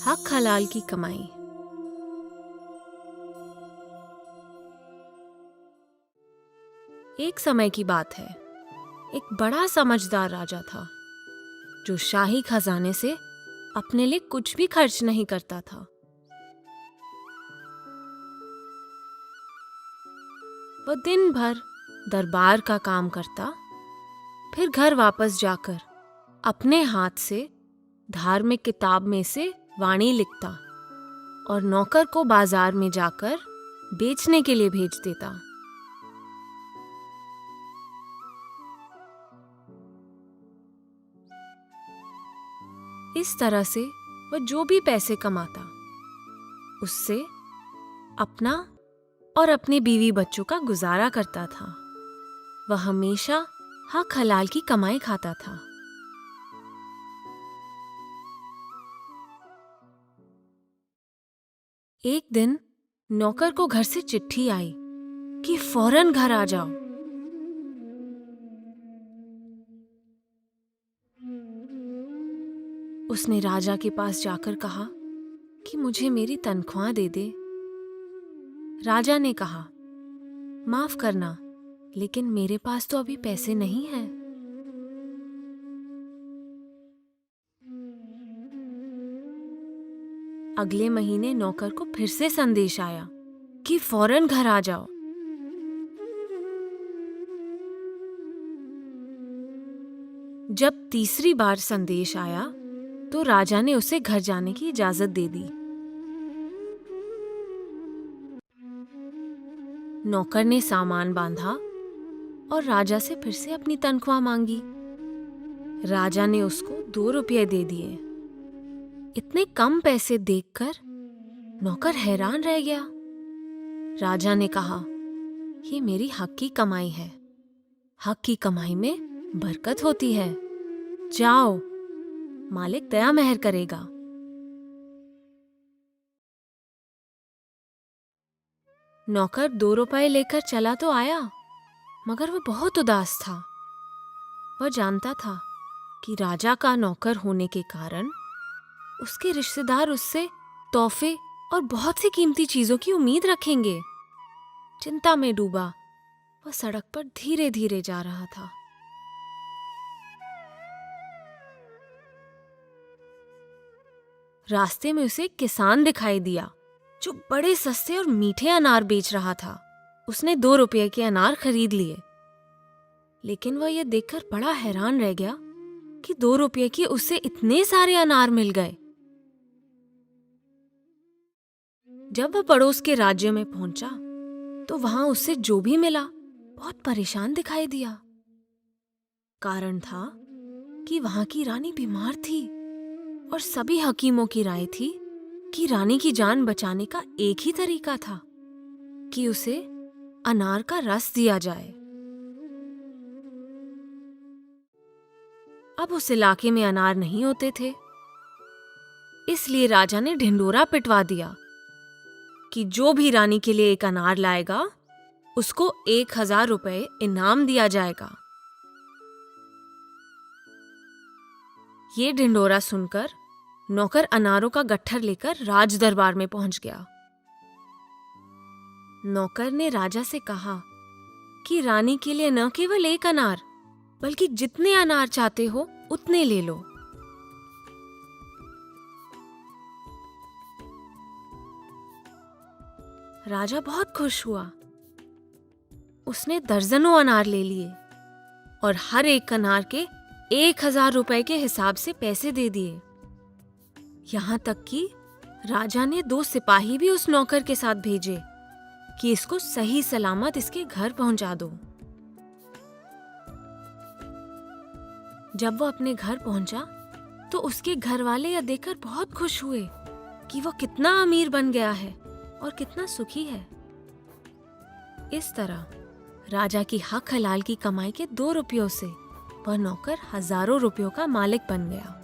हक हलाल की कमाई। एक समय की बात है, एक बड़ा समझदार राजा था जो शाही खजाने से अपने लिए कुछ भी खर्च नहीं करता था। वह दिन भर दरबार का काम करता, फिर घर वापस जाकर अपने हाथ से धार्मिक किताब में से वाणी लिखता और नौकर को बाजार में जाकर बेचने के लिए भेज देता। इस तरह से वह जो भी पैसे कमाता, उससे अपना और अपने बीवी बच्चों का गुजारा करता था। वह हमेशा हक हलाल की कमाई खाता था। एक दिन नौकर को घर से चिट्ठी आई कि फौरन घर आ जाओ। उसने राजा के पास जाकर कहा कि मुझे मेरी तनख्वाह दे दे। राजा ने कहा, माफ करना, लेकिन मेरे पास तो अभी पैसे नहीं हैं। अगले महीने नौकर को फिर से संदेश आया कि फौरन घर आ जाओ। जब तीसरी बार संदेश आया तो राजा ने उसे घर जाने की इजाजत दे दी। नौकर ने सामान बांधा और राजा से फिर से अपनी तनख्वाह मांगी। राजा ने उसको 2 रुपये दे दिए। इतने कम पैसे देखकर नौकर हैरान रह गया। राजा ने कहा, ये मेरी हक की कमाई है। हक की कमाई में बरकत होती है। जाओ, मालिक दया मेहर करेगा। नौकर 2 रुपए लेकर चला तो आया, मगर वह बहुत उदास था। वह जानता था कि राजा का नौकर होने के कारण उसके रिश्तेदार उससे तोहफे और बहुत सी कीमती चीजों की उम्मीद रखेंगे। चिंता में डूबा वह सड़क पर धीरे धीरे जा रहा था। रास्ते में उसे एक किसान दिखाई दिया जो बड़े सस्ते और मीठे अनार बेच रहा था। उसने 2 रुपये के अनार खरीद लिए, लेकिन वह यह देखकर बड़ा हैरान रह गया कि 2 रुपये की उससे इतने सारे अनार मिल गए। जब वह पड़ोस के राज्य में पहुंचा तो वहां उससे जो भी मिला बहुत परेशान दिखाई दिया। कारण था कि वहां की रानी बीमार थी और सभी हकीमों की राय थी कि रानी की जान बचाने का एक ही तरीका था कि उसे अनार का रस दिया जाए। अब उस इलाके में अनार नहीं होते थे, इसलिए राजा ने ढिंढोरा पिटवा दिया कि जो भी रानी के लिए एक अनार लाएगा उसको 1000 रुपए इनाम दिया जाएगा। ये ढिंढोरा सुनकर नौकर अनारों का गट्ठर लेकर राज दरबार में पहुंच गया। नौकर ने राजा से कहा कि रानी के लिए न केवल एक अनार, बल्कि जितने अनार चाहते हो उतने ले लो। राजा बहुत खुश हुआ। उसने दर्जनों अनार ले लिए और हर एक अनार के 1000 रुपए के हिसाब से पैसे दे दिए। यहां तक कि राजा ने 2 सिपाही भी उस नौकर के साथ भेजे कि इसको सही सलामत इसके घर पहुंचा दो। जब वो अपने घर पहुंचा तो उसके घर वाले यह देखकर बहुत खुश हुए कि वो कितना अमीर बन गया है और कितना सुखी है। इस तरह राजा की हक हलाल की कमाई के 2 रुपयों से वह नौकर हजारों रुपयों का मालिक बन गया।